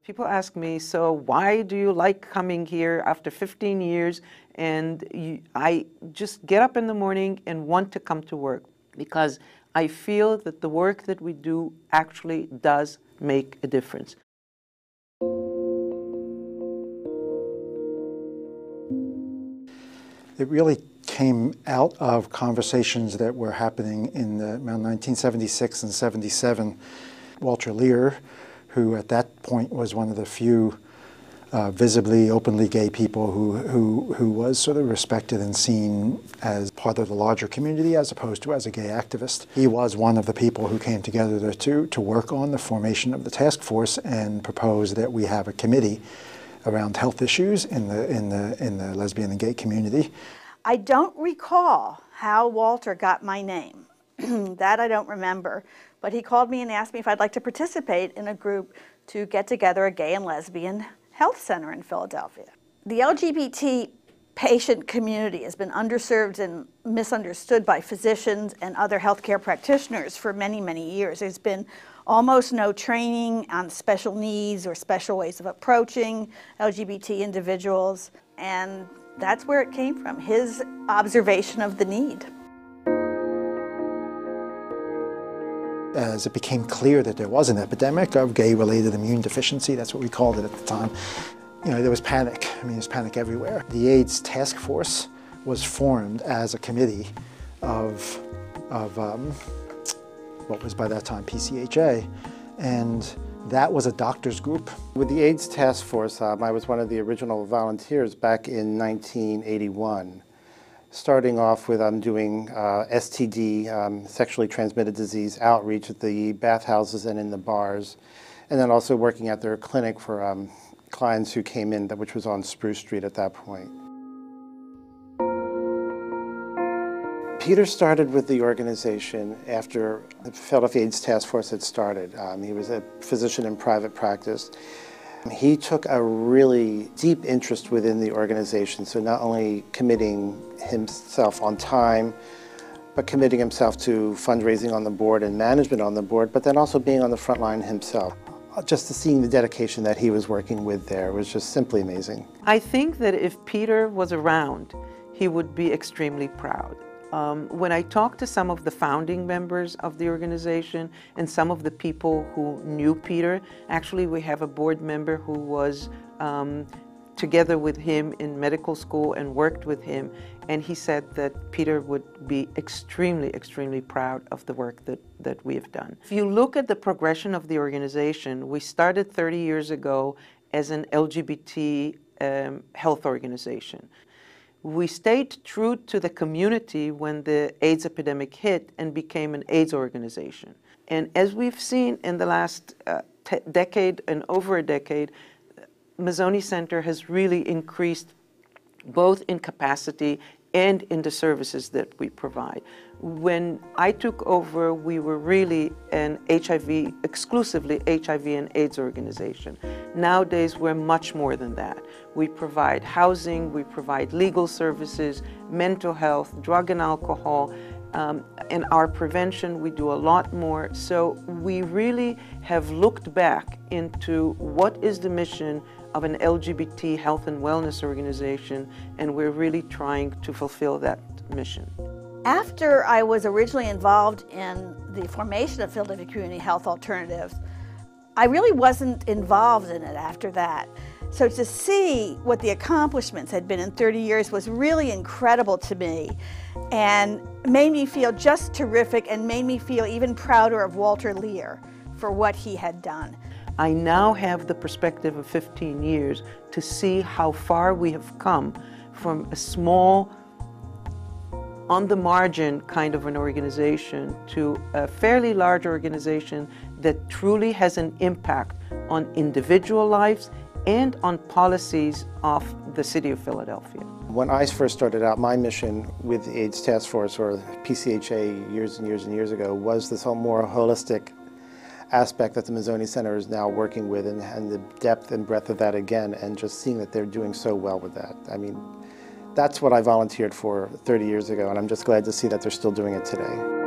People ask me, so why do you like coming here after 15 years? And I just get up in the morning and want to come to work because I feel that the work that we do actually does make a difference. It really came out of conversations that were happening in around 1976 and 77. Walter Lear, who at that point was one of the few visibly, openly gay people who was sort of respected and seen as part of the larger community as opposed to as a gay activist. He was one of the people who came together to work on the formation of the task force and proposed that we have a committee around health issues in the lesbian and gay community. I don't recall how Walter got my name. That I don't remember. But he called me and asked me if I'd like to participate in a group to get together a gay and lesbian health center in Philadelphia. The LGBT patient community has been underserved and misunderstood by physicians and other healthcare practitioners for many, many years. There's been almost no training on special needs or special ways of approaching LGBT individuals, and that's where it came from, his observation of the need. As it became clear that there was an epidemic of gay-related immune deficiency, that's what we called it at the time, there was panic. I mean, there was panic everywhere. The AIDS task force was formed as a committee of what was by that time PCHA, and that was a doctor's group. With the AIDS task force, I was one of the original volunteers back in 1981. Starting off with doing STD, sexually transmitted disease outreach at the bathhouses and in the bars, and then also working at their clinic for clients who came in, which was on Spruce Street at that point. Peter started with the organization after the Philadelphia AIDS Task Force had started. He was a physician in private practice. He took a really deep interest within the organization, so not only committing himself on time, but committing himself to fundraising on the board and management on the board, but then also being on the front line himself. Just seeing the dedication that he was working with there was just simply amazing. I think that if Peter was around, he would be extremely proud. When I talked to some of the founding members of the organization and some of the people who knew Peter, actually we have a board member who was together with him in medical school and worked with him, and he said that Peter would be extremely, extremely proud of the work that we have done. If you look at the progression of the organization, we started 30 years ago as an LGBT health organization. We stayed true to the community when the AIDS epidemic hit and became an AIDS organization. And as we've seen in the last decade and over a decade, Mazzoni Center has really increased both in capacity and in the services that we provide. When I took over, we were really an exclusively HIV and AIDS organization. Nowadays, we're much more than that. We provide housing, we provide legal services, mental health, drug and alcohol, and our prevention, we do a lot more. So we really have looked back into what is the mission of an LGBT health and wellness organization, and we're really trying to fulfill that mission. After I was originally involved in the formation of Philadelphia Community Health Alternatives, I really wasn't involved in it after that. So to see what the accomplishments had been in 30 years was really incredible to me and made me feel just terrific and made me feel even prouder of Walter Lear for what he had done. I now have the perspective of 15 years to see how far we have come from a small, on the margin kind of an organization to a fairly large organization that truly has an impact on individual lives and on policies of the city of Philadelphia. When I first started out, my mission with the AIDS Task Force, or PCHA years and years and years ago, was this whole more holistic aspect that the Mazzoni Center is now working with, and the depth and breadth of that again, and just seeing that they're doing so well with that. I mean, that's what I volunteered for 30 years ago, and I'm just glad to see that they're still doing it today.